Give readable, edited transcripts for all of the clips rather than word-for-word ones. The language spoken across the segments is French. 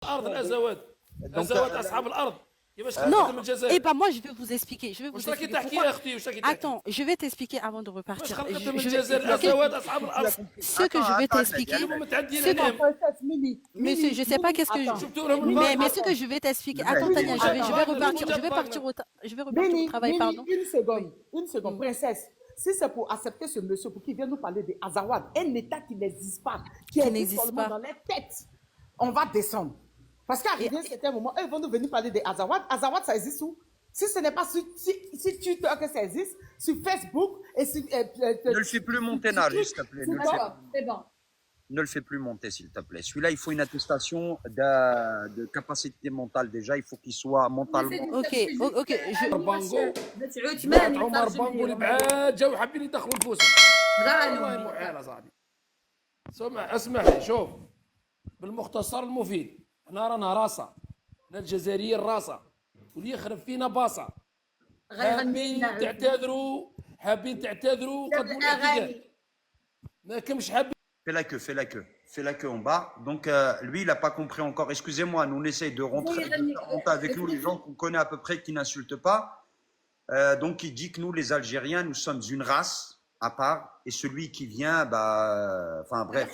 الارض الازوات دونك ازوات اصحاب الارض كيفاش Non, خرجت من eh الجزائر ben moi je vais vous expliquer. Je vais واش vous راكي expliquer تحكي pourquoi. يا اختي واش راكي تحكي Attends, je vais t'expliquer avant de واش repartir. خرجت من Je vais الجزائر ce que, الازوات اصحاب الارض ce que je vais t'expliquer, اليوم متعدين ce que, عليهم Princesse Mimi. monsieur, je sais pas qu'est-ce que Attends. شفتوا لهم Mimi, الباك mais ce que attends. je vais t'expliquer. Ouais, Attends, mais Tania, moi, je vais repartir, je vais repartir au travail, Mimi, pardon. une seconde, une seconde. Princesse, si c'est pour accepter ce monsieur pour qu'il vienne nous parler des Azawad, un État qui n'existe pas, qui existe n'existe seulement pas. dans les têtes, on va descendre. Parce qu'arrivé un certain moment, eux, ils vont nous venir parler des Azawad. Azawad, ça existe où? Si ce n'est pas si tu veux que ça existe, sur Facebook et sur... ne le fais plus monter, Narji, s'il te plaît. D'accord, c'est bon. Ne le fais plus monter, s'il te plaît. Celui-là, il faut une attestation de capacité mentale déjà. Il faut qu'il soit mentalement. Ok, ok, بانغو بتعود بعد ثمانية عمر بانغو اللي بعاد جاو حابين يدخلوا نفوسهم والله هضر محال صاحبي اسمح لي شوف بالمختصر المفيد احنا رانا راسا احنا الجزائريين راسا واللي يخرب فينا باصه حابين تعتذروا قدموا الاعتذار ما كمش حابين Fais la queue en bas. Donc, lui, il n'a pas compris encore. Excusez-moi, nous on essaye de rentrer avec nous les gens qu'on connaît à peu près, qui n'insultent pas. Donc, il dit que nous, les Algériens, nous sommes une race à part. Et celui qui vient, enfin bref.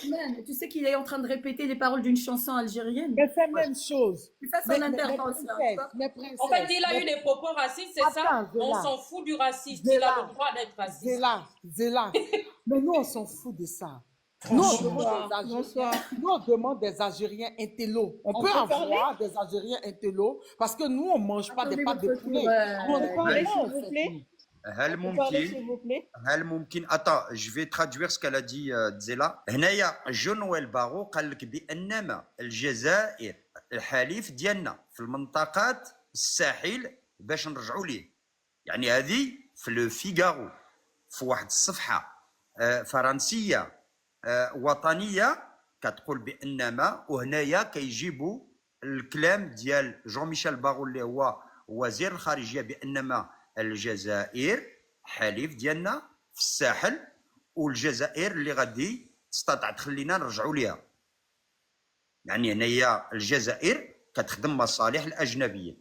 Tu sais qu'il est en train de répéter les paroles d'une chanson algérienne. Mais c'est la même chose. C'est ça son intervention. En fait, il a eu des propos racistes, c'est ça? Attends, On Zéla. s'en fout du racisme. Il Zéla. a le droit d'être raciste. Zéla. Mais nous, on s'en fout de ça. Nous, on demande des Algériens intello. On peut avoir des Algériens intello parce que nous, on ne mange pas des pâtes de poulet. On ne Parlez, pas, s'il vous plaît. Parlez, s'il vous plaît. Attends, je vais traduire ce qu'elle a dit Zéla. هنايا جونويل باغو قال لك بأنما الجزائر الحليف ديالنا في المنطقات الساحل باش نرجعوا ليه. يعني هذه في لو فيغارو في واحد الصفحة فرنسية وطنيه كتقول بانما وهنايا كيجيبوا الكلام ديال جون ميشيل باغو اللي هو وزير الخارجيه بانما الجزائر حليف ديالنا في الساحل والجزائر اللي غادي تستطيع تخلينا نرجعوا ليها. يعني هنايا الجزائر كتخدم مصالح الاجنبيه.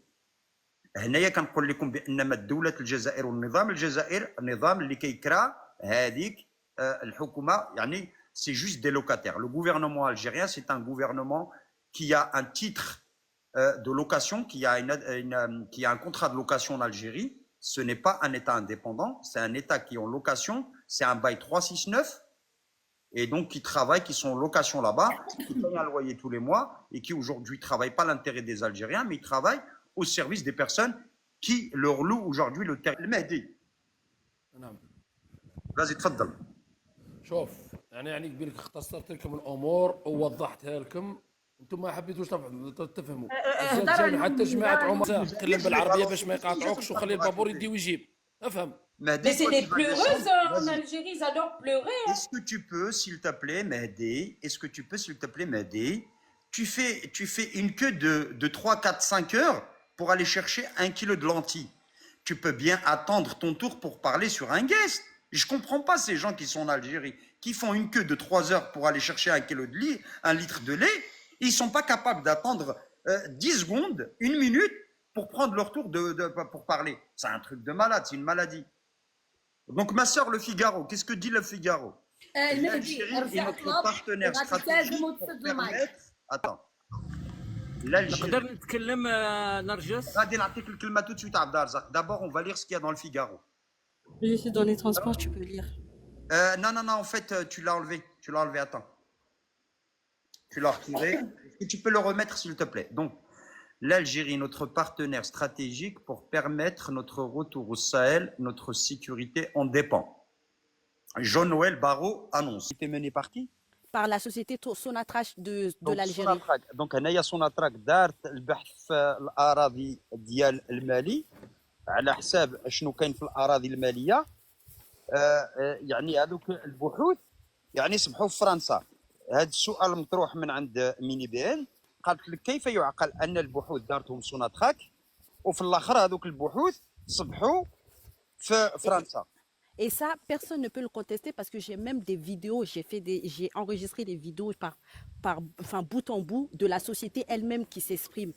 هنايا كنقول لكم بانما دوله الجزائر والنظام الجزائر النظام اللي كيكرا هذيك الحكومه. يعني c'est juste des locataires. Le gouvernement algérien, c'est un gouvernement qui a un titre de location, qui a un contrat de location en Algérie. Ce n'est pas un État indépendant, c'est un État qui est en location, c'est un bail 369, et donc qui travaillent, qui sont en location là-bas, qui payent un loyer tous les mois, et qui aujourd'hui ne travaillent pas l'intérêt des Algériens, mais ils travaillent au service des personnes qui leur louent aujourd'hui le terrain. Mehdi. Vas-y, tfaddal. شوف يعني كبير لك اختصرت لكم الامور ووضحتها لكم انتم ما حبيتوش تفهموا حتى جماعه عمر تكلم بالعربيه باش ما يقاطعوكش وخلي البابور يدي ويجيب افهم. Mais c'est des pleureuses en Algérie, ils adorent pleurer. Hein. Est-ce que tu peux, s'il te plaît, m'aider? Est-ce que tu peux, s'il te plaît, m'aider? Tu fais une queue de 3, 4, 5 heures pour aller chercher 1 kilo de lentilles. Tu peux bien attendre ton tour pour parler sur un guest. Je ne comprends pas ces gens qui sont en Algérie, qui font une queue de 3 heures pour aller chercher 1 litre de lait. Ils ne sont pas capables d'attendre 10 secondes, 1 minute pour prendre leur tour pour parler. C'est un truc de malade, c'est une maladie. Donc ma soeur, le Figaro, qu'est-ce que dit le Figaro? L'Algérie est notre partenaire stratégique pour permettre... Attends. L'Algérie... D'abord, on va lire ce qu'il y a dans le Figaro. Je suis dans les transports, tu peux lire. Non, en fait, tu l'as enlevé, attends. Tu l'as retiré. Est-ce que tu peux le remettre, s'il te plaît? Donc, l'Algérie, notre partenaire stratégique pour permettre notre retour au Sahel, notre sécurité en dépend. Jean-Noël Barrot annonce. Il était mené par qui? Par la société Sonatrach de l'Algérie. Donc, هنايا Sonatrach دارت البحث في الأراضي ديال المالي على حساب شنو كاين في الأراضي المالية. يعني هذوك البحوث يعني صبحوا في فرنسا. هذا السؤال مطروح من عند ميني بي ان، قالت لك كيف يعقل ان البحوث دارتهم سوناتراك وفي الاخر هذوك البحوث صبحوا في فرنسا. Et ça, personne ne peut le contester parce que j'ai même des vidéos, j'ai enregistré des vidéos enfin, bout en bout de la société elle-même qui s'exprime.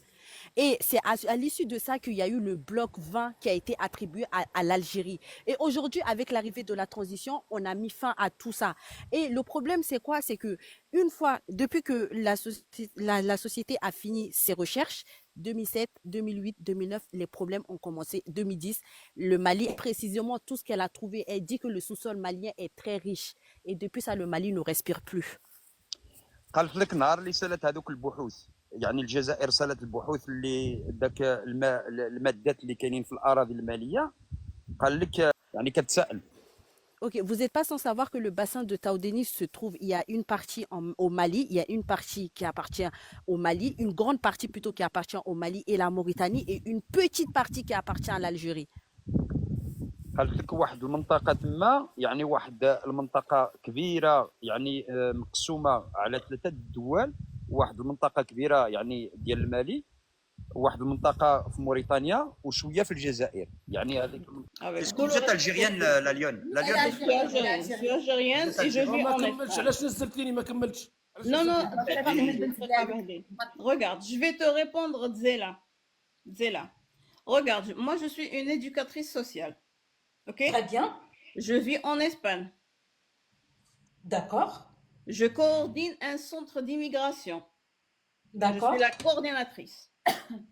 Et c'est à l'issue de ça qu'il y a eu le bloc 20 qui a été attribué à l'Algérie. Et aujourd'hui, avec l'arrivée de la transition, on a mis fin à tout ça. Et le problème, c'est quoi? C'est que une fois, depuis que la société a fini ses recherches, 2007, 2008, 2009, les problèmes ont commencé. 2010, le Mali, précisément tout ce qu'elle a trouvé, elle dit que le sous-sol malien est très riche. Et depuis ça, le Mali ne respire plus. قالت لك نهار اللي سالت هذوك البحوث يعني الجزائر سالت البحوث اللي ذاك المادات اللي كاينين في الاراضي الماليه قال لك يعني كتسائل. Ok, vous n'êtes pas sans savoir que le bassin de Taoudéni se trouve, il y a une partie au Mali, il y a une partie qui appartient au Mali, une grande partie plutôt qui appartient au Mali et la Mauritanie, et une petite partie qui appartient à l'Algérie. قالت لك واحد المنطقه تما يعني واحد المنطقه كبيره يعني مقسومه على 3 دول، واحد المنطقه كبيره يعني ديال المالي، واحد المنطقه في موريتانيا وشويه في الجزائر يعني هذيك. اسكو جات الجيريان لا ليون لا ليون Je suis algérienne et je vis ما en كملتش، Espagne. علاش نزلتيني ما كملتش؟ Non, non, regarde, je vais te répondre, Zéla. Zéla. Regarde, moi je suis une éducatrice sociale. Ok? Très bien. Je vis en Espagne. D'accord. Je coordonne un centre d'immigration. Je D'accord. suis la coordinatrice.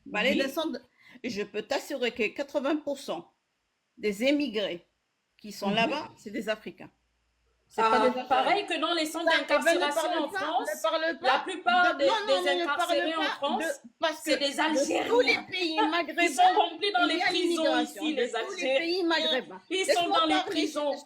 Bah, les Oui. descentes, je peux t'assurer que 80% des émigrés qui sont là-bas, c'est des Africains. C'est pas des Africains. Pareil que dans les centres d'incarcération en France, la plupart des incarcérés en France, c'est des Algériens. Tous les pays Ils maghrébins. sont remplis dans les il y a prisons l'immigration ici, de les tous les Algériens. pays maghrébins. Ils sont Laisse-moi dans les parler. prisons. Je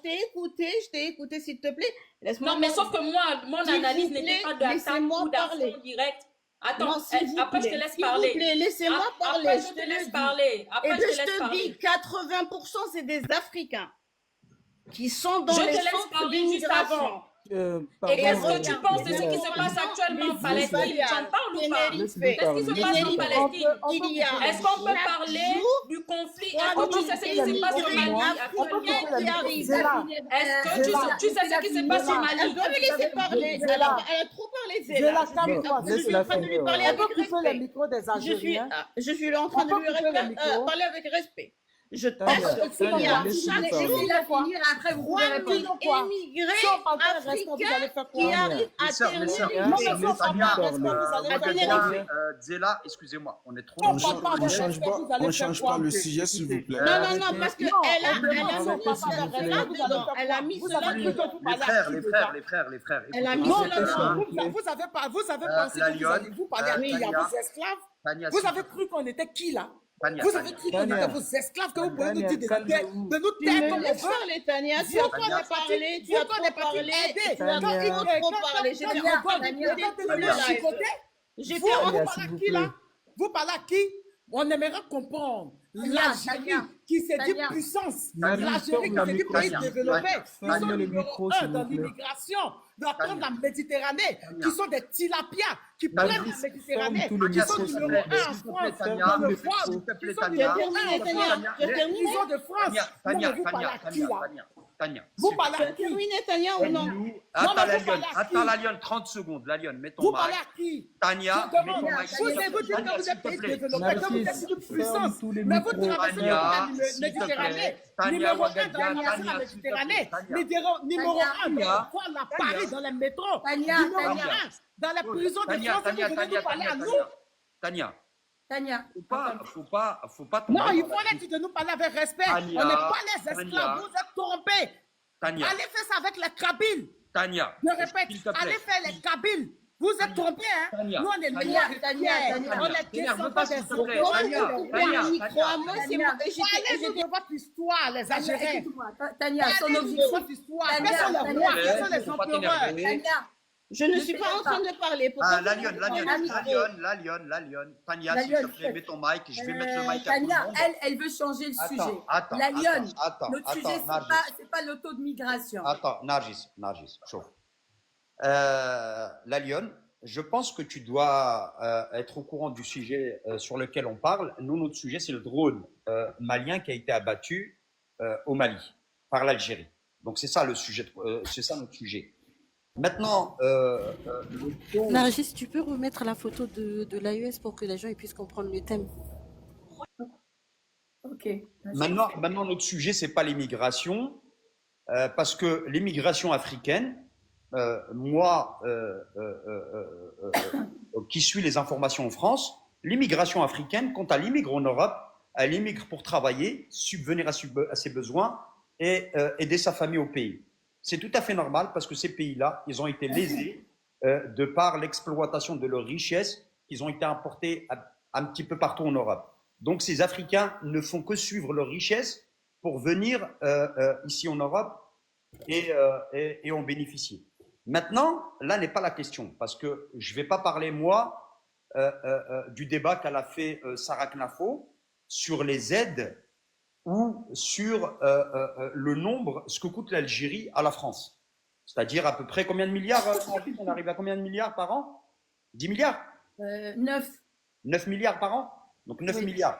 t'ai écouté, s'il te plaît. Laisse-moi Non, mais parler. sauf que moi, mon S'il analyse vous n'était plaît, pas d'attaque laissez-moi ou parler. d'affront direct. Attends, Non, s'il vous après je te plaît, laisse s'il vous parler. plaît, laissez-moi parler. Après je je te le laisse dis. parler. Et Après bien, je te je laisse te parler. dis, 80% c'est des Africains qui sont dans Je les te laisse centres parler juste d'immigration. avant. Pardon, Et qu'est-ce que tu penses de ce qui Zéla. se passe actuellement en Les Palestine? Baleares, Tu en parles ou pas? Tenerife, Qu'est-ce qui se passe en Tenerife, Palestine? il y a Est-ce qu'on peut chaque parler jour du conflit? trois Est-ce que tu sais ce qui se passe au Mali Africains qui arrivent. Zéla, Est-ce que tu sais ce qui se passe au Elle Mali? doit me laisser parler. Zéla. Elle a trop parlé, Zéla. Zéla, calme-toi. Je suis en train de lui parler On peut avec couper le respect. micro des Algériens. Je suis en train de On lui peut couper le micro. parler avec respect. Je Tania, t'assure qu'il y Tania, a laisse-lui chaque parler. jour Après, vous pouvez 3 000 répondre. émigrés Si on parle pas de respect, vous allez africains faire qui quoi? arrivent à Mes sœurs, Tenerife. Non, mais si on Laisse-lui parle pas de respect, parler. vous allez faire Tenerife. quoi? Zéla, excusez-moi, on est trop. On parle pas de respect, vous allez On faire change quoi? pas le sujet, s'il vous plaît. Non, non, non, parce Non, qu'elle a on demande si on parle pas de mis respect, vous allez cela dedans. faire Elle a quoi? mis Vous cela avez cru que dedans. vous Les parlez à frères, qui les déjà? frères, les frères, les frères. Elle a mis écoutez-moi. cela dedans. Vous avez pensé La que vous lionne, allez vous parler à qui? À Tania, vos esclaves? Tania, Vous s'il avez te plaît. cru qu'on était qui là? Tania, Vous avez Tania. cru qu'on Tania. était vos esclaves, que vous pouvez nous Tania, dire de nous taire calmez-vous. Tu me comme on laisses veut? parler, Tania. Tu Vous as qu'on trop n'est pas parlé. Tu vous as qu'on trop n'est pas parlé. aidé. Tu as Tania. trop parlé. J'étais en train de Tania, te le live. chicoter. J'étais Vous, en vous Tania, parlez s'il à vous qui là? plaît. Vous parlez à qui? On aimerait comprendre l'Algérie Tania, qui s'est dit Tania. puissance. Tania, L'Algérie qui ferme s'est dit le pays micro. développé. Qui Ferme sont le numéro micro, 1 s'il dans vous plaît. l'immigration, dans Tania. la Méditerranée, Tania. qui sont des tilapias, qui Tania. prennent la Méditerranée, Ferme tout le qui sont micro, s'il numéro vous plaît. 1 en S'il te plaît, France, Tania. dans le S'il foie, te qui plaît, sont Tania. numéro 1 en Tania, France, je termine. ils sont de France. Tania, Non, Tania, mais vous parlez Tania, à qui Tania, là? Tania, Tania. Vous parlez Tu à as qui? terminé, Tania, ou non? Attends, mais la vous lionne, parlez à attends, qui? la lionne, 30 secondes, la lionne, mets ton Vous mic. parlez à qui? Tania, Je mets demande. ton mic. Vous s'il te allez vous plaît. dire que Tania, vous s'il êtes te pays plaît. développé, que vous êtes Narcisse, une puissance. ferme tous les Mais vous micros. traversez Tania, le s'il te Méditerranée. plaît. Tania, Numéro 1 dans Ouagadia, la Tania, la s'il te Méditerranée. plaît. Numéro 1 dans Tania. la Paris, dans les métros. Tania, Numéro Tania. 1 dans la prison de Tania, France. Tania, Vous venez Tania, nous parler à Tania, nous. Tania. Tania. Faut pas tomber Non, il dans faut la- aller de nous parler avec respect. Tania, On n'est pas les esclaves. Tania. Vous êtes trompés. Tania, Allez faire ça avec les Kabyles. Tania. Je répète, s'il te plaît. allez faire les Kabyles. Vous êtes trompés, hein? Tania. Nous, on est Tania. noirs et Tania, fiers. Tania. On est T'énerve descendants pas, des s'il te plaît. Européens. Tania, Tania, Moi, c'est moi. Parlez-nous de votre histoire, les Tania, Algériens. écoute-moi. Tania, son Parlez-nous de objectif. votre histoire. Tania, Quels sont les Tania, rois? Quels sont les faut pas empereurs? t'énerver. Tania, Je ne suis pas en train de parler. Pourquoi Ah, la vous lionne, la me lionne, prenez la un micro? lionne, la lionne, la lionne. Tania, La s'il te lionne, plaît, mets ton mic. Je vais mettre le mic à tout le Tania, monde. elle veut changer le sujet. Attends, La lionne, attends, notre attends, sujet, Nargis. c'est pas le taux de migration. Attends, Nargis, chauffe. La lionne, je pense que tu dois être au courant du sujet sur lequel on parle. Nous, notre sujet, c'est le drone malien qui a été abattu au Mali. par l'Algérie. Donc c'est ça le sujet, c'est ça notre sujet. Maintenant, Nargis, tu peux remettre la photo de l'AES pour que les gens ils puissent comprendre le thème. Ok. maintenant notre sujet, c'est pas l'immigration, parce que l'immigration africaine, moi, qui suis les informations en France, l'immigration africaine, quand elle immigre en Europe, elle immigre pour travailler, subvenir à ses besoins et aider sa famille au pays. C'est tout à fait normal parce que ces pays-là, ils ont été lésés de par l'exploitation de leurs richesses qu'ils ont été importés un petit peu partout en Europe. Donc ces Africains ne font que suivre leurs richesses pour venir ici en Europe et en bénéficier. Maintenant, là n'est pas la question parce que je ne vais pas parler, moi, du débat qu'elle a fait Sarah Knafo sur les aides ou sur le nombre, ce que coûte l'Algérie à la France. C'est-à-dire à peu près combien de milliards on arrive à combien de milliards par an? 10 milliards 9. 9 milliards par an? Donc 9 milliards.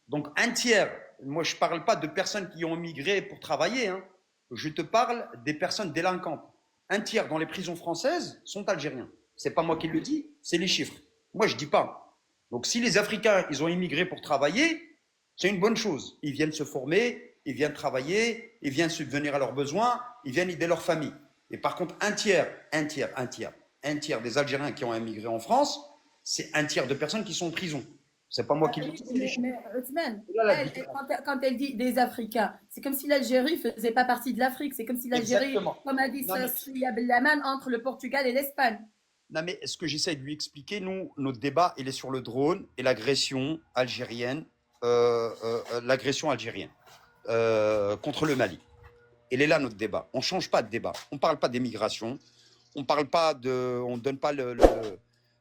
Donc un tiers, moi je ne parle pas de personnes qui ont migré pour travailler, hein. Je te parle des personnes délinquantes. Un tiers dans les prisons françaises sont algériens. Ce n'est pas moi qui le dis, c'est les chiffres. Moi je ne dis pas. Donc si les Africains, ils ont immigré pour travailler, c'est une bonne chose. Ils viennent se former, ils viennent travailler, ils viennent subvenir à leurs besoins, ils viennent aider leur famille. Et par contre, un tiers des Algériens qui ont immigré en France, c'est un tiers de personnes qui sont en prison. C'est pas moi qui le dis. Mais Othman, quand elle dit des Africains, c'est comme si l'Algérie faisait pas partie de l'Afrique. C'est comme si l'Algérie, comme a dit Souya Bellaman, entre le Portugal et l'Espagne. Non, mais ce que j'essaie de lui expliquer, nous, notre débat, il est sur le drone et l'agression algérienne, contre le Mali. Il est là notre débat. On ne change pas de débat. On ne parle pas d'émigration. On ne donne pas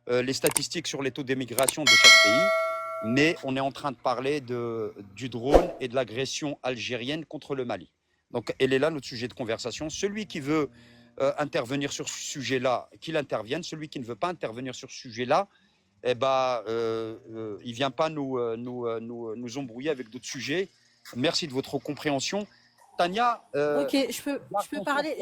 les statistiques sur les taux d'émigration de chaque pays. Mais on est en train de parler du drone et de l'agression algérienne contre le Mali. Donc, elle est là notre sujet de conversation. Celui qui veut intervenir sur ce sujet-là, qu'il intervienne. Celui qui ne veut pas intervenir sur ce sujet-là, il ne vient pas nous embrouiller avec d'autres sujets. Merci de votre compréhension. Tania, ok, je peux parler.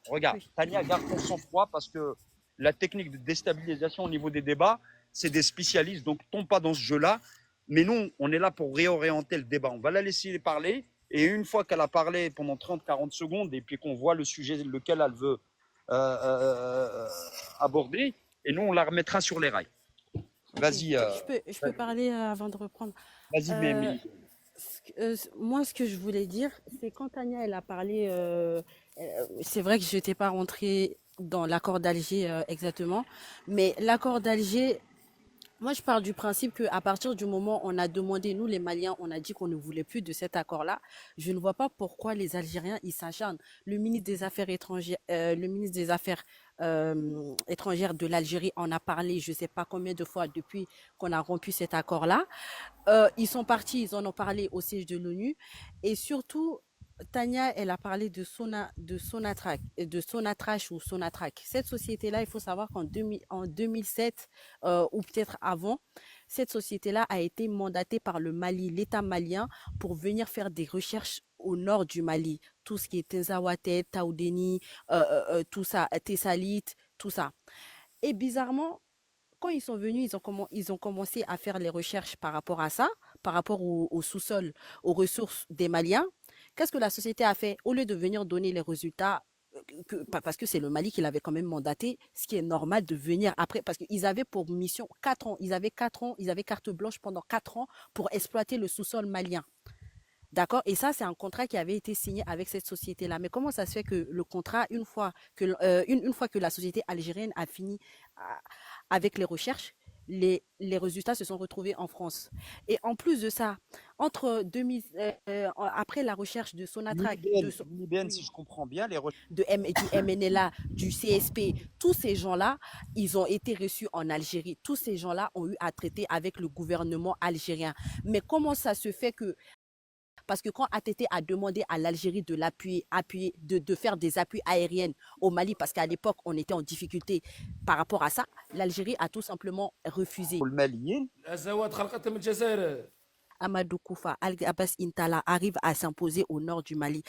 Regarde, oui. Tania, garde ton sang-froid parce que la technique de déstabilisation au niveau des débats, c'est des spécialistes, donc tombe pas dans ce jeu-là. Mais nous, on est là pour réorienter le débat. On va la laisser parler. Et une fois qu'elle a parlé pendant 30-40 secondes, et puis qu'on voit le sujet lequel elle veut aborder, et nous, on la remettra sur les rails. Vas-y. Je peux parler avant de reprendre. Vas-y, mais... Moi, ce que je voulais dire, c'est quand Tania, elle a parlé, c'est vrai que je n'étais pas rentrée dans l'accord d'Alger exactement, mais l'accord d'Alger... Moi, je pars du principe qu'à partir du moment où on a demandé, nous les Maliens, on a dit qu'on ne voulait plus de cet accord-là, je ne vois pas pourquoi les Algériens, ils s'acharnent. Le ministre des Affaires étrangères, étrangères de l'Algérie en a parlé, je ne sais pas combien de fois depuis qu'on a rompu cet accord-là. Ils sont partis, ils en ont parlé au siège de l'ONU. Et surtout, Tania, elle a parlé de Sonatrach ou Sonatrach. Cette société-là, il faut savoir qu'en 2007 ou peut-être avant, cette société-là a été mandatée par le Mali, l'État malien, pour venir faire des recherches au nord du Mali. Tout ce qui est Tenzawatet, Taoudeni, tout ça, Tessalit, tout ça. Et bizarrement, quand ils sont venus, ils ont commencé à faire les recherches par rapport à ça, par rapport au sous-sol, aux ressources des Maliens. Qu'est-ce que la société a fait? Au lieu de venir donner les résultats, parce que c'est le Mali qui l'avait quand même mandaté, ce qui est normal de venir après, parce qu'ils avaient pour mission 4 ans, ils avaient carte blanche pendant 4 ans pour exploiter le sous-sol malien. D'accord? Et ça, c'est un contrat qui avait été signé avec cette société-là. Mais comment ça se fait que le contrat, une fois que la société algérienne a fini avec les recherches, les résultats se sont retrouvés en France. Et en plus de ça, après la recherche de Sonatrach, si je comprends bien, du MNLA, du CSP, tous ces gens-là, ils ont été reçus en Algérie. Tous ces gens-là ont eu à traiter avec le gouvernement algérien. Mais comment ça se fait que... Parce que quand ATT a demandé à l'Algérie de l'appuyer, de faire des appuis aériens au Mali, parce qu'à l'époque, on était en difficulté par rapport à ça, l'Algérie a tout simplement refusé. Amadou Koufa, Al-Abbas Intala arrivent à s'imposer au nord du Mali.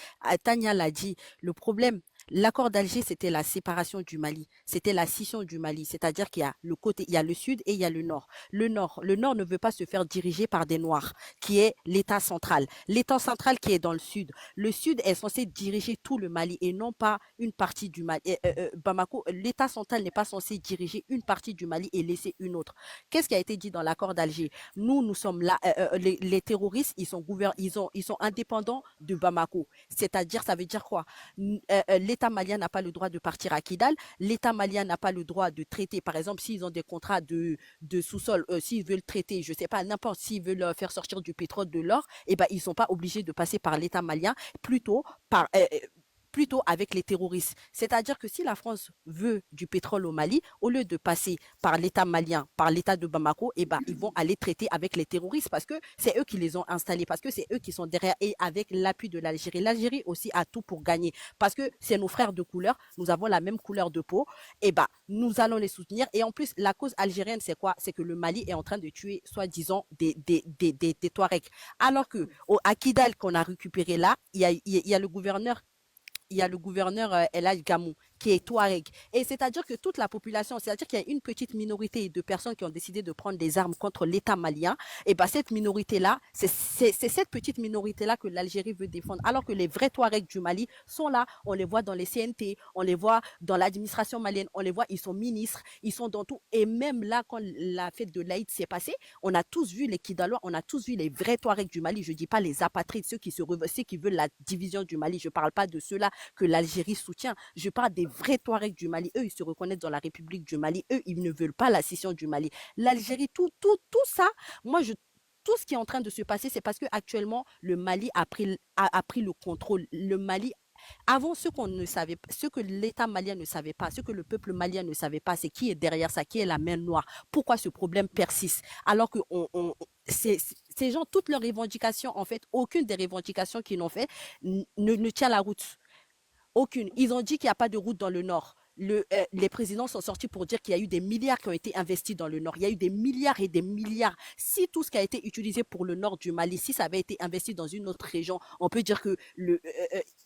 Tania l'a dit, le problème, l'accord d'Alger, c'était la séparation du Mali, c'était la scission du Mali, c'est-à-dire qu'il y a le côté, il y a le sud et il y a le nord. Le nord ne veut pas se faire diriger par des Noirs, qui est l'État central. L'État central qui est dans le sud. Le sud est censé diriger tout le Mali et non pas une partie du Mali. Bamako, l'État central n'est pas censé diriger une partie du Mali et laisser une autre. Qu'est-ce qui a été dit dans l'accord d'Alger? Nous sommes là, les terroristes, ils sont indépendants de Bamako. C'est-à-dire, ça veut dire quoi? L'État malien n'a pas le droit de partir à Kidal. L'État malien n'a pas le droit de traiter, par exemple, s'ils ont des contrats de sous-sol, s'ils veulent traiter, je sais pas, n'importe, s'ils veulent faire sortir du pétrole, de l'or, eh ben, ils sont pas obligés de passer par l'État malien, plutôt avec les terroristes. C'est-à-dire que si la France veut du pétrole au Mali, au lieu de passer par l'État malien, par l'État de Bamako, eh ben, ils vont aller traiter avec les terroristes parce que c'est eux qui les ont installés, parce que c'est eux qui sont derrière et avec l'appui de l'Algérie. L'Algérie aussi a tout pour gagner parce que c'est nos frères de couleur, nous avons la même couleur de peau, eh ben, nous allons les soutenir. Et en plus, la cause algérienne, c'est quoi? C'est que le Mali est en train de tuer, soi-disant, des Touaregs. Alors que à Kidal, qu'on a récupéré là, il y a le gouverneur El Hadj Gamou, qui est Touareg. Et c'est-à-dire que toute la population, c'est-à-dire qu'il y a une petite minorité de personnes qui ont décidé de prendre des armes contre l'État malien, et bien cette minorité-là, c'est cette petite minorité-là que l'Algérie veut défendre. Alors que les vrais Touaregs du Mali sont là, on les voit dans les CNT, on les voit dans l'administration malienne, on les voit, ils sont ministres, ils sont dans tout. Et même là, quand la fête de l'Aïd s'est passée, on a tous vu les Kidalois, on a tous vu les vrais Touaregs du Mali. Je dis pas les apatrides, ceux qui veulent la division du Mali. Je parle pas de ceux-là que l'Algérie soutient. Je parle des vrais Touaregs du Mali. Eux, ils se reconnaissent dans la République du Mali. Eux, ils ne veulent pas la scission du Mali. L'Algérie, tout ça, tout ce qui est en train de se passer, c'est parce que actuellement le Mali a pris le contrôle. Le Mali, avant, ce que l'État malien ne savait pas, ce que le peuple malien ne savait pas, c'est qui est derrière ça, qui est la main noire. Pourquoi ce problème persiste? Alors que ces gens, toutes leurs revendications, en fait, aucune des revendications qu'ils ont fait ne tient la route. Aucune. Ils ont dit qu'il n'y a pas de route dans le nord. Les présidents sont sortis pour dire qu'il y a eu des milliards qui ont été investis dans le nord. Il y a eu des milliards et des milliards. Si tout ce qui a été utilisé pour le nord du Mali, si ça avait été investi dans une autre région, on peut dire que il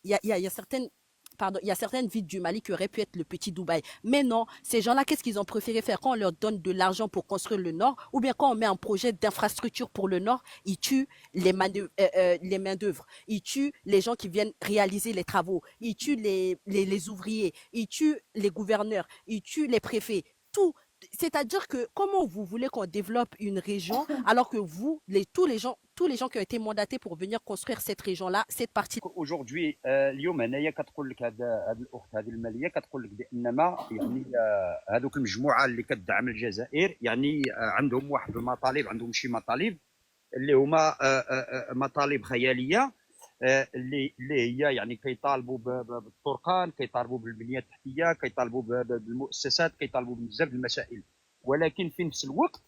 y a certaines villes du Mali qui auraient pu être le petit Dubaï. Mais non, ces gens-là, qu'est-ce qu'ils ont préféré faire? Quand on leur donne de l'argent pour construire le Nord, ou bien quand on met un projet d'infrastructure pour le Nord, ils tuent les main-d'œuvre, ils tuent les gens qui viennent réaliser les travaux, ils tuent les ouvriers, ils tuent les gouverneurs, ils tuent les préfets, tout. C'est-à-dire que comment vous voulez qu'on développe une région alors que tous les gens qui ont été mandatés pour venir construire cette région-là, cette partie. Aujourd'hui, اليوم هنايا كتقول لك هذه الاخت هذه الماليه كتقول لك بانما يعني هذوك المجموعه اللي كتدعم الجزائر يعني عندهم واحد المطالب، عندهم شي مطالب اللي هما مطالب خياليه اللي هي يعني كيطالبوا بالطرقان، كيطالبوا بالبنيه التحتيه، كيطالبوا بالمؤسسات، كيطالبوا بزاف المسائل. ولكن في نفس الوقت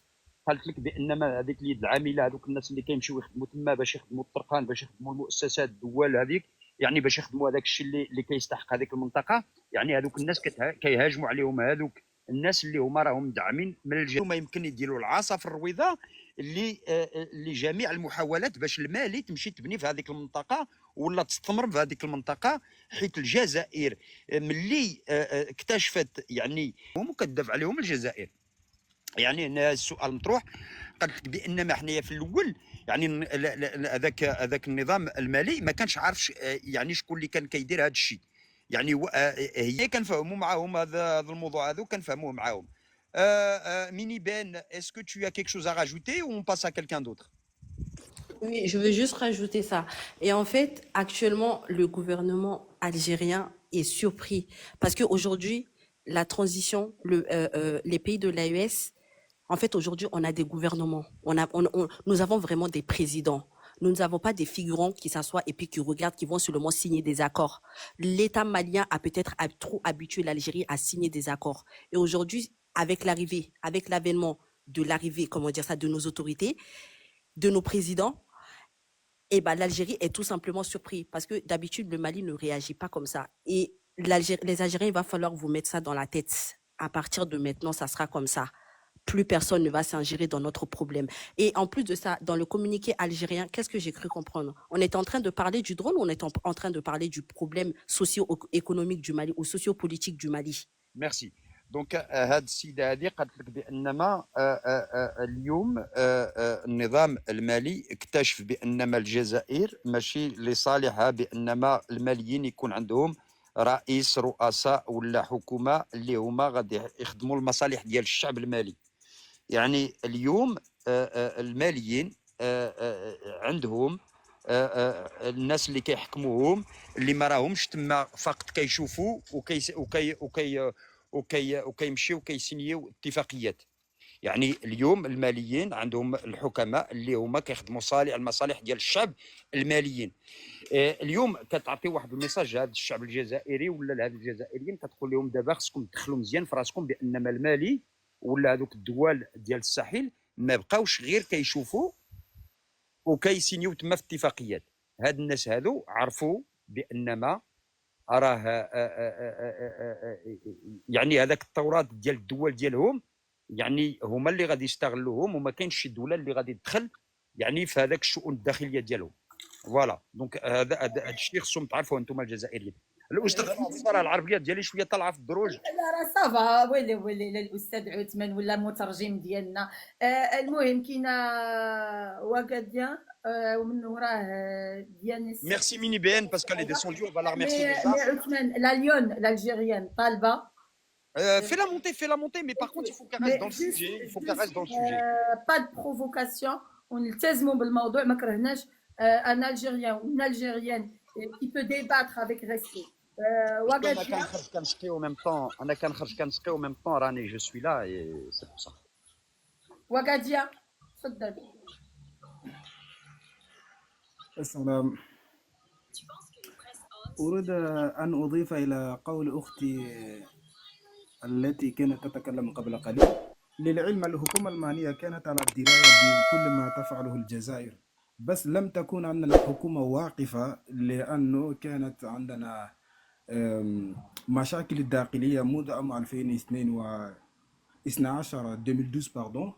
قالت لك بان ما هذيك اليد العامله، هذوك الناس اللي كيمشيو يخدموا تما باش يخدموا الطرقان، باش يخدموا المؤسسات الدول هذيك، يعني باش يخدموا هذاك الشيء اللي كيستحق هذيك المنطقه، يعني هذوك الناس كيهاجموا عليهم هذوك الناس اللي هما راهم مدعمين من الجهه. ما يمكن يديروا العصا في الرويضه اللي جميع المحاولات باش المالي تمشي تبني في هذيك المنطقه ولا تستمر في هذيك المنطقه، حيت الجزائر ملي اكتشفت يعني هم كتدافع عليهم الجزائر. يعني هنا السؤال مطروح، قالت لك بانما حنايا في الاول يعني هذاك النظام المالي ما كانش عارف يعني شكون اللي كان كيدير هذا الشيء. يعني هي كنفهموا معاهم هذا الموضوع هذا وكنفهموه معاهم. Mini-Ben, est-ce que tu as quelque chose à rajouter ou on passe à quelqu'un d'autre? Oui, je veux juste rajouter ça. Et en fait, actuellement, le gouvernement algérien est surpris parce qu'aujourd'hui, la transition, les pays de l'AES, en fait, aujourd'hui, on a des gouvernements. Nous avons vraiment des présidents. Nous n'avons pas des figurants qui s'assoient et puis qui regardent, qui vont seulement signer des accords. L'État malien a peut-être trop habitué l'Algérie à signer des accords. Et aujourd'hui, avec l'avènement de l'arrivée, de nos autorités, de nos présidents, eh ben, l'Algérie est tout simplement surpris parce que d'habitude, le Mali ne réagit pas comme ça. Et les Algériens, il va falloir vous mettre ça dans la tête. À partir de maintenant, ça sera comme ça. plus personne ne va s'ingérer dans notre problème. Et en plus de ça, dans le communiqué algérien, qu'est-ce que j'ai cru comprendre? On est en train de parler du drone ou on est en train de parler du problème socio-économique du Mali ou socio-politique du Mali? ميرسي. دونك هاد السيده هذه قالت لك بانما اليوم النظام المالي اكتشف بانما الجزائر ماشي لصالحها، بانما الماليين يكون عندهم رؤساء ولا حكومه اللي هما غادي يخدموا المصالح ديال الشعب المالي. يعني اليوم الماليين عندهم الناس اللي كيحكموهم اللي ما راهمش تما فقط كيشوفوا وكيمشيو وكيسينيو اتفاقيات. يعني اليوم الماليين عندهم الحكماء اللي هما كيخدموا المصالح ديال الشعب الماليين. اليوم كتعطي واحد الميساج لهذا الشعب الجزائري ولا لهاد الجزائريين، كتقول لهم دابا خصكم تدخلوا مزيان في راسكم بان ما المالي ولا هذوك الدول ديال الساحل ما بقاوش غير كيشوفوا وكيسينيو تما في اتفاقيات. هاد الناس هادو عرفوا بانما راه يعني هذاك التورات ديال الدول ديالهم يعني هما اللي غادي يستغلوهم، وما كاينش شي دوله اللي غادي تدخل يعني في هذاك الشؤون الداخليه ديالهم. فوالا دونك هذا الشيء خصكم تعرفوا انتم الجزائريين. الاستاذ راه العربيه ديالي شويه طالعه في الدروج. لا راه صافا، ويلي الاستاذ عثمان ولا المترجم ديالنا. المهم كاينه وغاديا ومن وراه ديانيس. ميرسي ميني بي ان باسكو لي ديسوندو on va la remercier déjà. عثمان لا ليون الالجيريenne طالبه fais la montée, mais par contre, il faut qu'elle reste dans le sujet. Il faut qu'elle reste dans le sujet. Pas de provocation. ونلتزموا بالموضوع، ما كرهناش. un Algérien ou une Algérienne qui peut débattre avec respect. أنا كنخرج كنسقي au même temps. أنا كنخرج كنسقي au même temps. راني je suis là et c'est pour ça. وغاديا تفضل. السلام. أريد أن أضيف إلى قول أختي التي كانت تتكلم قبل قليل. للعلم الحكومة المالية كانت على دراية بكل ما تفعله الجزائر، بس لم تكن عندنا الحكومة واقفة لأنه كانت عندنا مشاكل الداخلية منذ عام 2012 باردون،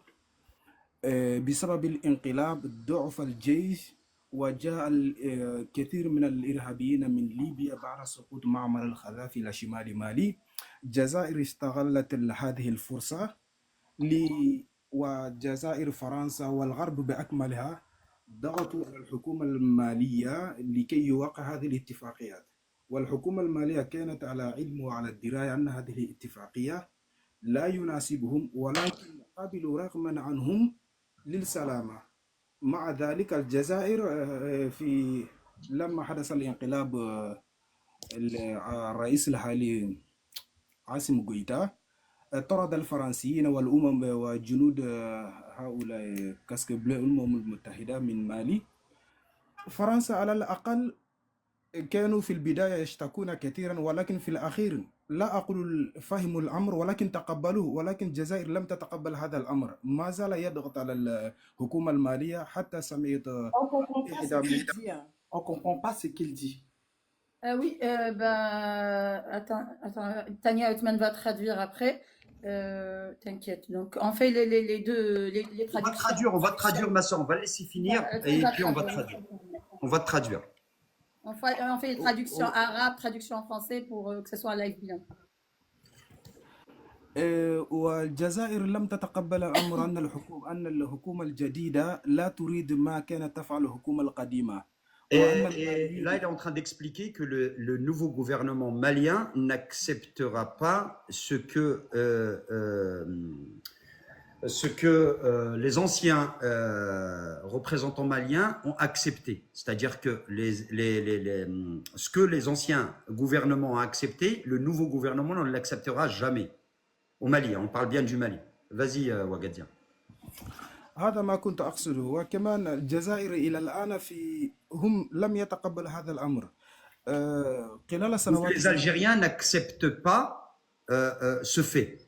بسبب الانقلاب ضعف الجيش وجاء الكثير من الإرهابيين من ليبيا بعد سقوط معمر القذافي إلى شمال مالي. الجزائر استغلت هذه الفرصة والجزائر فرنسا والغرب بأكملها ضغطوا على الحكومة المالية لكي يوقع هذه الاتفاقيات، والحكومة المالية كانت على علم وعلى الدراية أن هذه الاتفاقية لا يناسبهم، ولكن قبلوا رغما عنهم للسلامة. مع ذلك الجزائر في لما حدث الانقلاب الرئيس الحالي عاصم غويتا طرد الفرنسيين والأمم وجنود هؤلاء كاسك بلو الأمم المتحدة من مالي. فرنسا على الأقل كانوا في البداية يشتكون كثيرا، ولكن في الأخير لا أقول فهموا الأمر ولكن تقبلوه، ولكن الجزائر لم تتقبل هذا الأمر، ما زال يضغط على الحكومة المالية حتى سمعت On comprend pas ce qu'il dit. Oui, attends, Tania Othman va traduire après. T'inquiète. Donc, on fait les deux les traductions. On va traduire, ma soeur. On va laisser finir et puis on va traduire. On va traduire. On fait les traductions arabes, traductions en français pour que ce soit un live bilingue. والجزائر لم تتقبل الأمر أن الحكومة الجديدة لا تريد ما كانت تفعل الحكومة القديمة. Et là, il est en train d'expliquer que le nouveau gouvernement malien n'acceptera pas ce que les anciens représentants maliens ont accepté. C'est-à-dire que ce que les anciens gouvernements ont accepté, le nouveau gouvernement ne l'acceptera jamais. Au Mali, on parle bien du Mali. Vas-y, Ouagadia. هذا ما كنت أقصده. وكمان الجزائر إلى الآن هم لم يتقبل هذا الأمر. خلال سنوات les Algériens n'acceptent pas ce fait.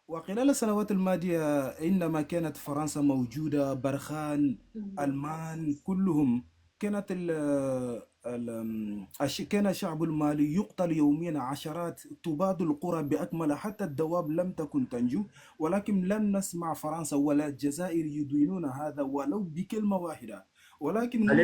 وخلال السنوات الماضية عندما كانت فرنسا موجودة، برخان، ألمان، كلهم كان الشعب المالي يقتل يوميا عشرات، تباد القرى بأكملها، حتى الدواب لم تكن تنجو، ولكن لم نسمع فرنسا ولا الجزائر يدينون هذا ولو بكلمة واحدة. ولكن à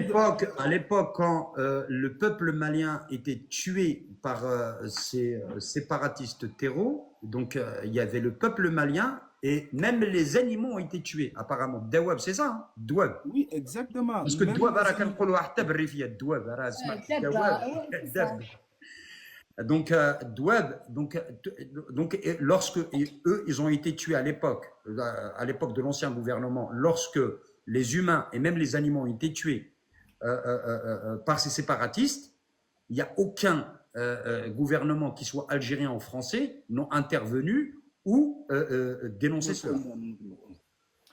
l'époque, quand le peuple malien était tué par ces séparatistes terreaux, donc il y avait le peuple malien et même les animaux ont été tués apparemment. Dawab, c'est ça, hein? Douab. Oui, exactement. Parce que Douab, donc Douab, donc lorsque eux ils ont été tués à l'époque de l'ancien gouvernement, lorsque les humains et même les animaux ont été tués par ces séparatistes, il n'y a aucun gouvernement qui soit algérien ou français n'ont intervenu ou dénoncé cela.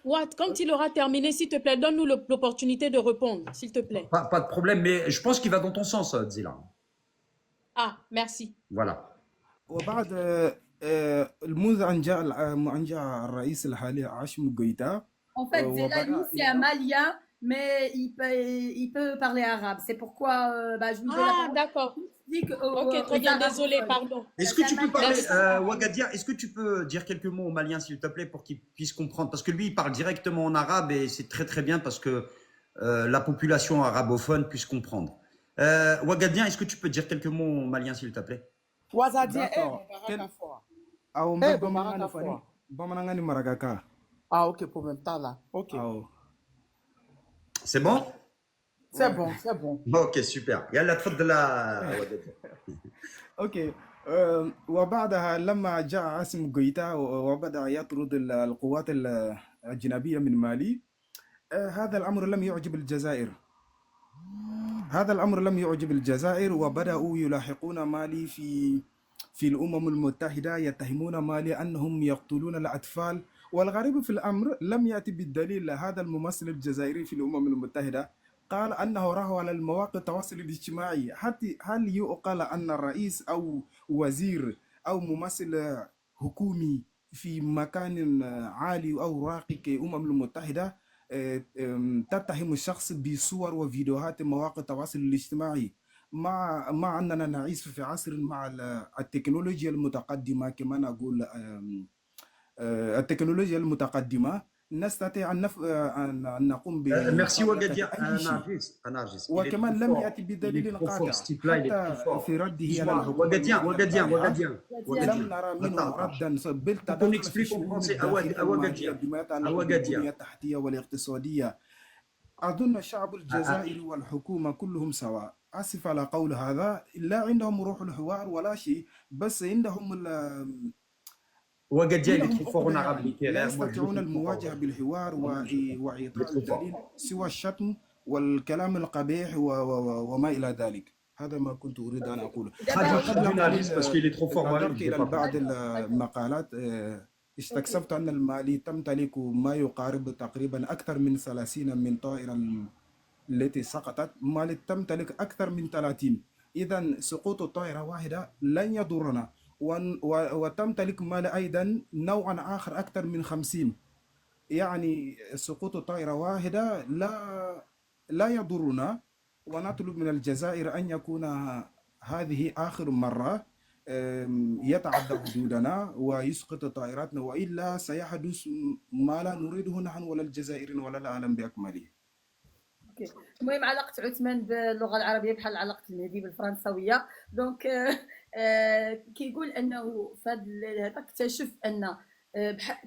Ouad, quand il aura terminé, s'il te plaît, donne-nous l'opportunité de répondre, s'il te plaît. Pas de problème, mais je pense qu'il va dans ton sens, Zila. Ah, merci. Voilà. وبعد منذ أن جاء الرئيس الحالي عاشم غويتا. En fait, Zelani, c'est un Malien, mais il peut parler arabe. C'est pourquoi je vous donne la parole. D'accord. Ok, très bien, désolé, pardon. Est-ce que tu peux parler, Ouagadia, est-ce que tu peux dire quelques mots aux Maliens, s'il te plaît, pour qu'ils puissent comprendre? Parce que lui, il parle directement en arabe et c'est très très bien parce que la population arabophone puisse comprendre. Ouagadia, est-ce que tu peux dire quelques mots aux Maliens, s'il te plaît? Ouagadia, ah, ok, pour même temps là. Ok. C'est bon? C'est bon, c'est bon. Ok, super. يلا تفضل Ouagadia. اوكي. وبعدها لما جاء عاصم غويتا وبدأ يطرد القوات الأجنبية من مالي، هذا الأمر لم يعجب الجزائر. وبدأوا يلاحقون مالي في الأمم المتحدة، يتهمون مالي أنهم يقتلون الأطفال. والغريب في الأمر لم يأتي بالدليل. هذا الممثل الجزائري في الأمم المتحدة قال أنه راه على المواقع التواصل الاجتماعي. حتى هل يعقل أن الرئيس أو وزير أو ممثل حكومي في مكان عالي أو راقي كأمم المتحدة تتهم الشخص بصور وفيديوهات مواقع التواصل الاجتماعي، مع أننا نعيش في عصر مع التكنولوجيا المتقدمة، كما نقول التكنولوجيا المتقدمة نستطيع أن نقوم ب Merci Ouagadia. Anargis. وكمان لم يأتي بدليل قاطع حتى في رده على Ouagadia. ولم نرى منه ردا On explique en français البنية التحتية والاقتصادية. أظن الشعب الجزائري والحكومة كلهم سواء. آسف على قول هذا، لا عندهم روح الحوار ولا شيء، بس عندهم Ouagadia, il est trop fort en arabe لا يستطيعون المواجهة بالحوار وإعطاء الدليل سوى الشتم والكلام القبيح وما إلى ذلك. هذا ما كنت أريد أن أقوله. نظرت إلى بعض المقالات، استكشفت أن المالي تمتلك ما يقارب تقريبا أكثر من 30 من طائرة التي سقطت. مالي تمتلك أكثر من 30. إذا سقوط طائرة واحدة لن يضرنا. وتمتلك مال أيضا نوعا آخر أكثر من 50. يعني سقوط طائرة واحدة لا يضرنا. ونطلب من الجزائر أن يكون هذه آخر مرة يتعدى حدودنا ويسقط طائراتنا، وإلا سيحدث ما لا نريده نحن ولا الجزائر ولا العالم بأكمله. المهم علاقة عثمان باللغة العربية بحال علاقة المهدي بالفرنسوية. دونك كيقول انه في هذا اكتشف ان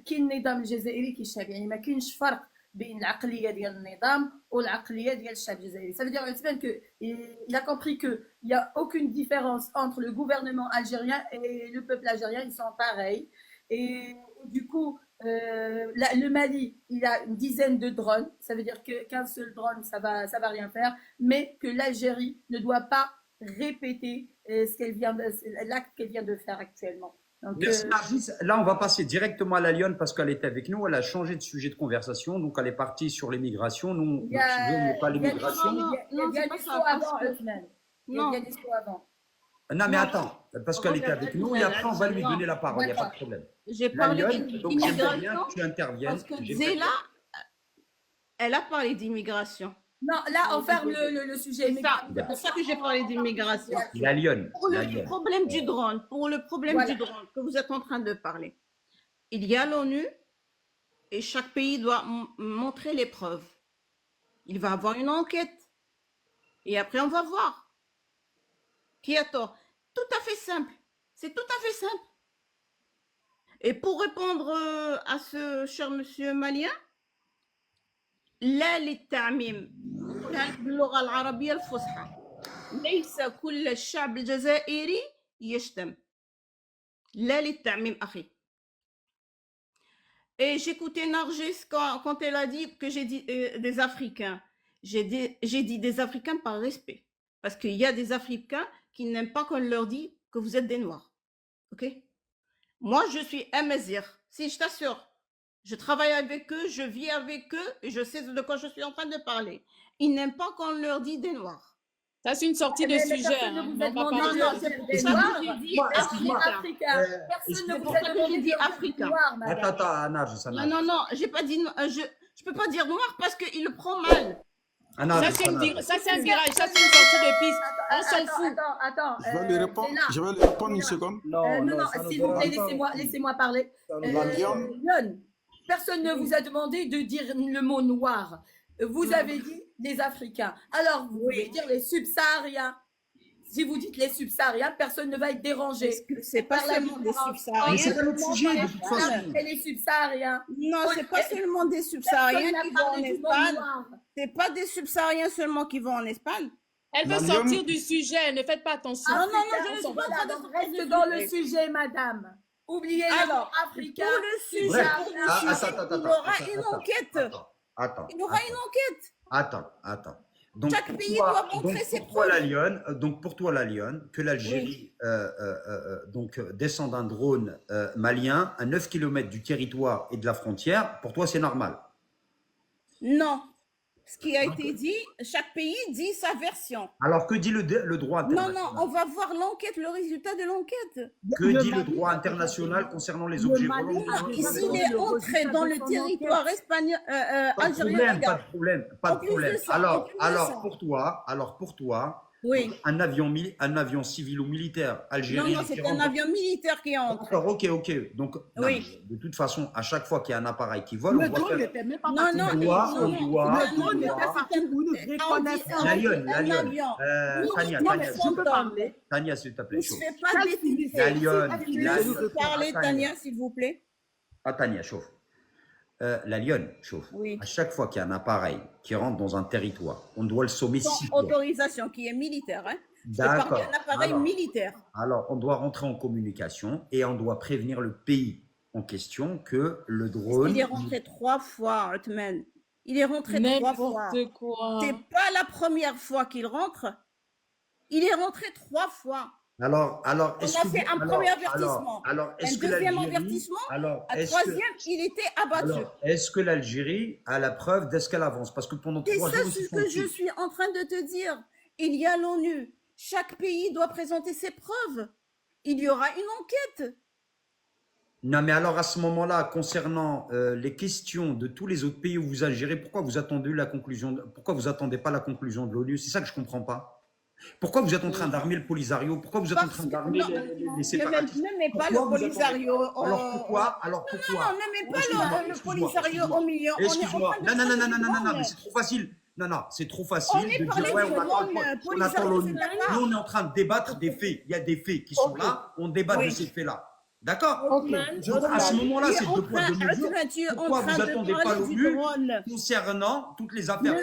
كاين النظام الجزائري كيشاب، يعني ما كاينش فرق بين العقليه ديال النظام والعقليه ديال الشعب الجزائري. Ça veut dire Othman que il a compris que il y a aucune différence entre le gouvernement algérien et le peuple algérien, ils sont pareils. Et du coup le Mali, il a une dizaine de drones, ça veut dire qu'un seul drone ça va rien faire, mais que l'Algérie ne doit pas répéter l'acte qu'elle vient de faire actuellement. Donc, merci Nargis. Là, on va passer directement à la Lyon parce qu'elle était avec nous. Elle a changé de sujet de conversation, donc elle est partie sur l'immigration. Nous, notre sujet n'est pas l'immigration. Il y a bien des sauts avant, Othman. Il y a bien des sauts avant. Non, mais attends, parce qu'elle était avec nous et après on va lui donner la parole. Il n'y a pas de problème. J'ai parlé d'immigration. Donc j'aimerais bien que tu interviennes. Parce que Zéla, elle a parlé d'immigration. Non, là, on ferme le sujet. C'est pour ça que j'ai parlé d'immigration. La Lyon. Pour le problème du drone, que vous êtes en train de parler, il y a l'ONU et chaque pays doit montrer les preuves. Il va avoir une enquête. Et après, on va voir qui a tort. Tout à fait simple. C'est tout à fait simple. Et pour répondre à ce cher monsieur malien, لا للتعميم باللغة العربية الفصحى ليس كل الشعب الجزائري يشتم لا للتعميم أخي. Et j'écoutais Nargis quand elle a dit que j'ai dit des Africains. J'ai dit des Africains par respect. Parce qu'il y a des Africains qui n'aiment pas qu'on leur dise que vous êtes des Noirs. Ok? Moi, je suis Amazir. Si, je t'assure. Je travaille avec eux, je vis avec eux et je sais de quoi je suis en train de parler. Ils n'aiment pas qu'on leur dise des Noirs. Ça, c'est une sortie de sujet. Personne ne vous a demandé des Noirs. Africains. Personne ne vous a demandé dit Africain. Attends, Anna, Non, j'ai pas dit. Je peux pas dire noir parce qu'il le prend mal. Ça, c'est un virage. Ça, c'est une sortie de piste. On s'en fout. Attends. Je vais lui répondre une seconde. Non, s'il vous plaît, laissez-moi parler. Lyon, personne ne vous a demandé de dire le mot noir. Vous avez dit les Africains. Alors, vous pouvez dire les subsahariens. Si vous dites les subsahariens, personne ne va être dérangé. C'est pas seulement des subsahariens. Mais c'est pas notre sujet, de toute façon. Et les subsahariens. Non, c'est pas seulement des subsahariens qui vont en Espagne. C'est pas des subsahariens seulement qui vont en Espagne. Elle veut sortir du sujet. Ne faites pas attention. Non, je ne suis pas en train de rester dans le sujet, madame. Oubliez le mot africain. Pour le sujet, il aura une enquête. Il aura une enquête. Attends. Donc, chaque pays doit montrer ses preuves. Donc pour toi, la Lyon, que l'Algérie descend d'un drone malien à 9 km du territoire et de la frontière, pour toi, c'est normal? Non. Ce qui a été dit, chaque pays dit sa version. Alors, que dit le droit international? Non, on va voir l'enquête, le résultat de l'enquête. Que dit le droit international concernant les objets volants? S'il est entré dans le territoire espagnol, algérien, pas de problème. Alors, pour toi, oui. un avion civil ou militaire algérien. Non, c'est un avion militaire qui entre. Ok. Donc, oui. De toute façon, à chaque fois qu'il y a un appareil qui vole, on doit faire... Tania, s'il te plaît. Parlez, Tania, s'il vous plaît. Tania, chauffe. La Lyon, chauffe. Oui. À chaque fois qu'il y a un appareil qui rentre dans un territoire, on doit le sommer sans 6 fois. Autorisation qui est militaire. Hein. D'accord. Un appareil militaire. Alors, on doit rentrer en communication et on doit prévenir le pays en question que le drone... Il est rentré 3 fois, Othman. Il est rentré 3 fois. N'importe quoi. C'est pas la première fois qu'il rentre. Il est rentré 3 fois. Alors, on a fait un premier avertissement, un deuxième avertissement, un troisième, il était abattu. Alors, est-ce que l'Algérie a la preuve d'est-ce qu'elle avance? Parce que pendant 3 jours... C'est ce que je suis en train de te dire. Il y a l'ONU. Chaque pays doit présenter ses preuves. Il y aura une enquête. Non, mais alors à ce moment-là, concernant les questions de tous les autres pays où vous agirez, pourquoi vous attendez pourquoi vous attendez pas la conclusion de l'ONU? C'est ça que je comprends pas. Pourquoi vous êtes en train d'armer le Polisario? Pourquoi vous êtes en train d'armer les séparatistes? Ne mets pas le Polisario. Alors pourquoi? Non, ne mets pas le Polisario au milieu. Excuse-moi. Non, mais c'est trop facile. Non, c'est trop facile de dire ouais, on attend l'ONU. Nous, on est en train de débattre des faits. Il y a des faits qui sont là. On débat de ces faits-là. D'accord? À ce moment-là, c'est deux poids, deux mesures. Pourquoi vous n'attendez pas l'ONU concernant toutes les affaires?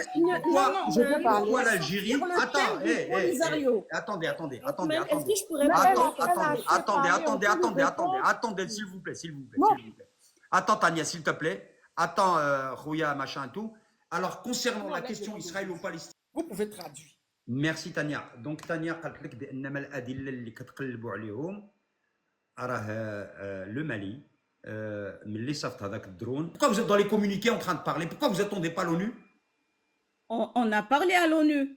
Pourquoi l'Algérie? Attendez. Attendez, s'il vous plaît. Attends, Tania, s'il te plaît. Attends, Rouya, machin et tout. Alors, concernant la question israélo-palestinienne. Vous pouvez traduire. Merci, Tania. Donc, Tania, le Mali, pourquoi vous êtes dans les communiqués en train de parler? Pourquoi vous n'attendez pas l'ONU? On a parlé à l'ONU.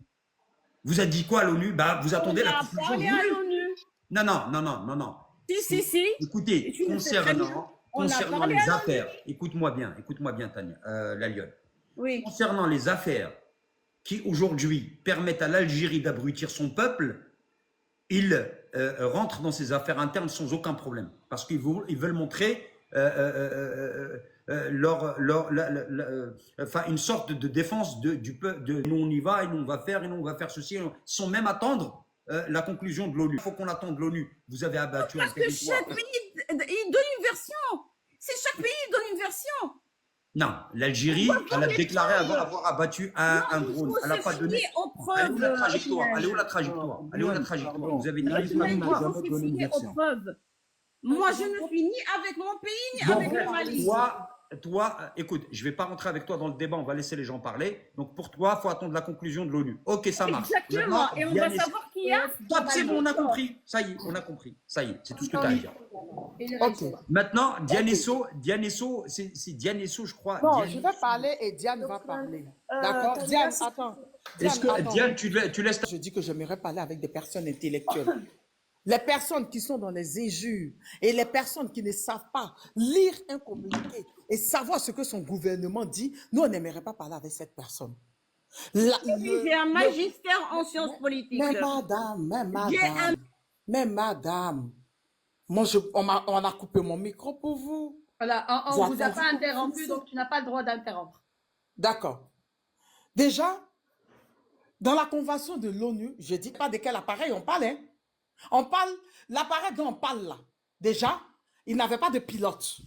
Vous avez dit quoi à l'ONU? Vous attendez la conclusion de l'ONU. Non. Si. Écoutez, concernant les affaires, écoute-moi bien, Tania, la Lyon. Oui. Concernant les affaires qui aujourd'hui permettent à l'Algérie d'abrutir son peuple, ils rentrent dans ses affaires internes sans aucun problème. Parce qu'ils veulent montrer une sorte de défense du peuple. Nous on y va, et nous on va faire, et nous on va faire ceci. Sans même attendre la conclusion de l'ONU. Il faut qu'on attende l'ONU. Vous avez abattu un territoire. Parce que chaque pays, il donne une version. C'est chaque pays, il donne une version. Non, l'Algérie, elle a déclaré avoir abattu un drone. Elle n'a pas donné. Elle est où la trajectoire? Elle est où la trajectoire? Elle est où la trajectoire? Vous avez dit moi, je ne suis ni avec mon pays, ni avec le Mali. Toi, écoute, je ne vais pas rentrer avec toi dans le débat, on va laisser les gens parler. Donc pour toi, il faut attendre la conclusion de l'ONU. Ok, ça marche. Exactement, et on va savoir qui a. C'est bon, on a compris. Ça y est, on a compris. Ça y est, c'est tout ce que tu as à dire. Ok. Maintenant, Dianesso, c'est Dianesso, je crois. Non, je vais parler et Diane va parler. D'accord? Diane, attends. Est-ce que Diane, tu laisses... Je dis que j'aimerais parler avec des personnes intellectuelles. Les personnes qui sont dans les éjus et les personnes qui ne savent pas lire un communiqué et savoir ce que son gouvernement dit, nous, on n'aimerait pas parler avec cette personne. J'ai un magistère en sciences politiques. Mais madame, moi, on a coupé mon micro pour vous. Voilà, on ne vous a pas interrompu, donc tu n'as pas le droit d'interrompre. D'accord. Déjà, dans la convention de l'ONU, je ne dis pas de quel appareil on parle, hein. On parle, l'appareil dont on parle là, déjà, il n'avait pas de pilote.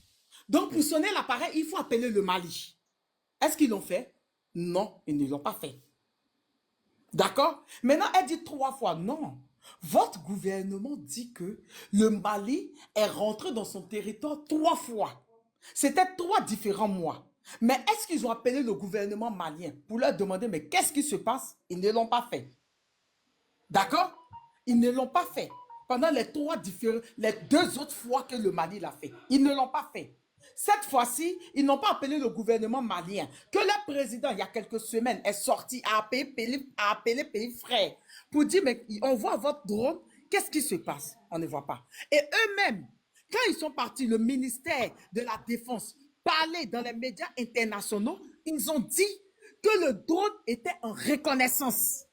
Donc, pour sonner l'appareil, il faut appeler le Mali. Est-ce qu'ils l'ont fait? Non, ils ne l'ont pas fait. D'accord? Maintenant, elle dit 3 fois non. Votre gouvernement dit que le Mali est rentré dans son territoire 3 fois. C'était 3 différents mois. Mais est-ce qu'ils ont appelé le gouvernement malien pour leur demander, mais qu'est-ce qui se passe? Ils ne l'ont pas fait. D'accord? Ils ne l'ont pas fait. Pendant les 2 autres fois que le Mali l'a fait. Ils ne l'ont pas fait. Cette fois-ci, ils n'ont pas appelé le gouvernement malien. Que le président, il y a quelques semaines, est sorti à appeler pays frères pour dire, mais on voit votre drone, qu'est-ce qui se passe? On ne voit pas. Et eux-mêmes, quand ils sont partis, le ministère de la Défense parlait dans les médias internationaux, ils ont dit que le drone était en reconnaissance.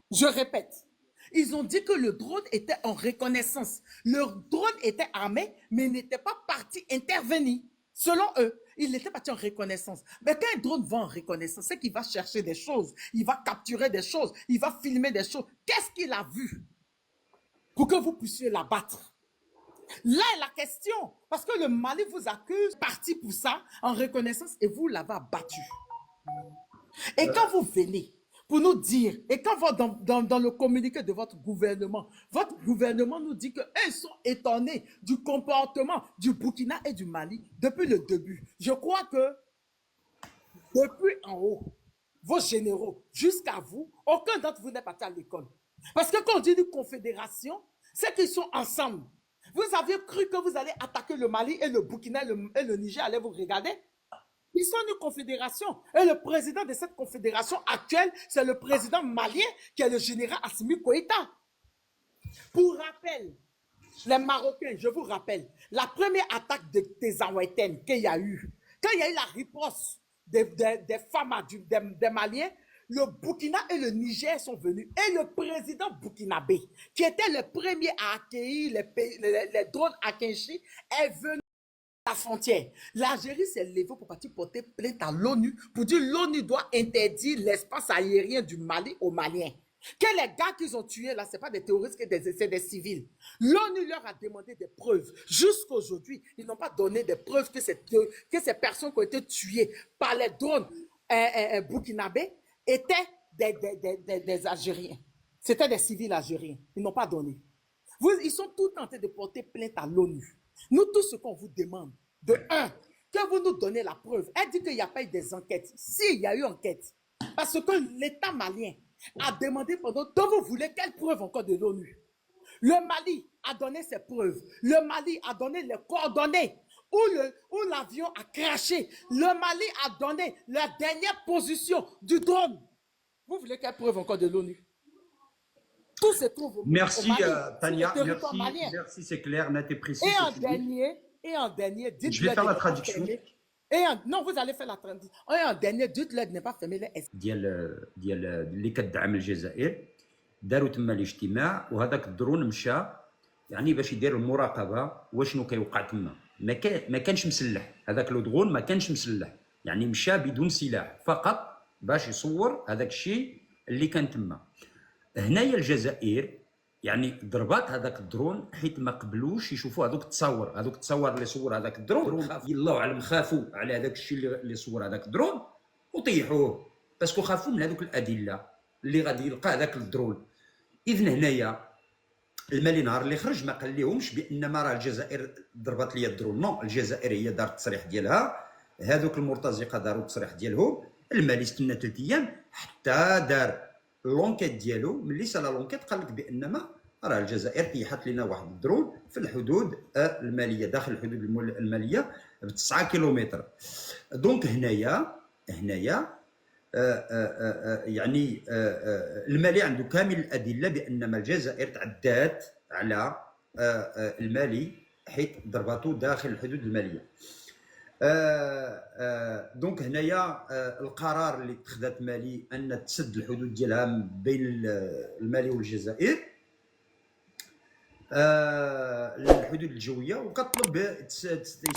Je répète. Ils ont dit que le drone était en reconnaissance. Le drone était armé, mais il n'était pas parti intervenir. Selon eux, il était parti en reconnaissance. Mais quand un drone va en reconnaissance, c'est qu'il va chercher des choses, il va capturer des choses, il va filmer des choses. Qu'est-ce qu'il a vu pour que vous puissiez l'abattre? Là est la question. Parce que le Mali vous accuse, parti pour ça, en reconnaissance, et vous l'avez abattu. Et quand vous venez pour nous dire, et quand va dans le communiqué de votre gouvernement nous dit qu'ils sont étonnés du comportement du Burkina et du Mali depuis le début. Je crois que depuis en haut, vos généraux, jusqu'à vous, aucun d'entre vous n'est parti à l'école. Parce que quand on dit une confédération, c'est qu'ils sont ensemble. Vous aviez cru que vous allez attaquer le Mali et le Burkina et le Niger allaient vous regarder? Ils sont une confédération. Et le président de cette confédération actuelle, c'est le président malien qui est le général Assimi Goïta. Pour rappel, les Marocains, je vous rappelle, la première attaque de Tezaoueten qu'il y a eu, quand il y a eu la riposte des femmes, des Maliens, le Burkina et le Niger sont venus. Et le président burkinabé, qui était le premier à accueillir les drones à Kinshasa, est venu la frontière. L'Algérie s'est levée pour partir porter plainte à l'ONU pour dire l'ONU doit interdire l'espace aérien du Mali aux Maliens. Que les gars qu'ils ont tués là, ce n'est pas des terroristes, c'est des civils. L'ONU leur a demandé des preuves. Jusqu'à aujourd'hui, ils n'ont pas donné des preuves que ces personnes qui ont été tuées par les drones burkinabés étaient des Algériens. C'était des civils algériens. Ils n'ont pas donné. Ils sont tous tentés de porter plainte à l'ONU. Nous, tout ce qu'on vous demande, de un, que vous nous donnez la preuve. Elle dit qu'il n'y a pas eu des enquêtes. Si, il y a eu enquête. Parce que l'État malien a demandé pendant que vous voulez quelle preuve encore de l'ONU. Le Mali a donné ses preuves. Le Mali a donné les coordonnées où l'avion a craché. Le Mali a donné la dernière position du drone. Vous voulez quelle preuve encore de l'ONU? Tout se trouve merci, Tania. Merci, c'est clair, net et précis. Et en dernier, je vais faire la traduction. Non, vous allez faire la transition. Et en dernier, dites-leur de ne pas fermer les ديال اللي كتدعم الجزائر داروا تما الاجتماع، وهذاك الدرون مشى يعني باش يدير المراقبه وشنو كيوقع تما. ما كانش مسلح، هذاك لو درون ما كانش مسلح، يعني مشى بدون سلاح فقط باش يصور هذاك الشيء اللي كان تما. هنايا الجزائر يعني ضربات هذاك الدرون حيت ما قبلوش يشوفوا هذوك التصاور اللي صور هذاك الدرون. يلا علم خافوا على هذاك الشيء اللي صور هذاك الدرون وطيحوه، باسكو خافوا من هذوك الادله اللي غادي يلقى هذاك الدرون. اذن هنايا المالي نهار اللي خرج ما قال لهمش بان ما راه الجزائر ضربت لي الدرون، نو، الجزائر هي دارت التصريح ديالها، هذوك المرتزقه داروا التصريح ديالهم. المالي استنى 3 ايام حتى دار لونكيت ديالو. ملي سالا لونكيت قال لك بان ما راه الجزائر طيحت لنا واحد الدرون في الحدود الماليه، داخل الحدود الماليه ب 9 كيلومتر. دونك هنايا يعني المالي عنده كامل الادله بان ما الجزائر تعدات على المالي حيت ضربته داخل الحدود الماليه. دونك هنايا القرار اللي اتخذت مالي ان تسد الحدود ديالها بين المالي والجزائر الحدود الجويه، وكتطلب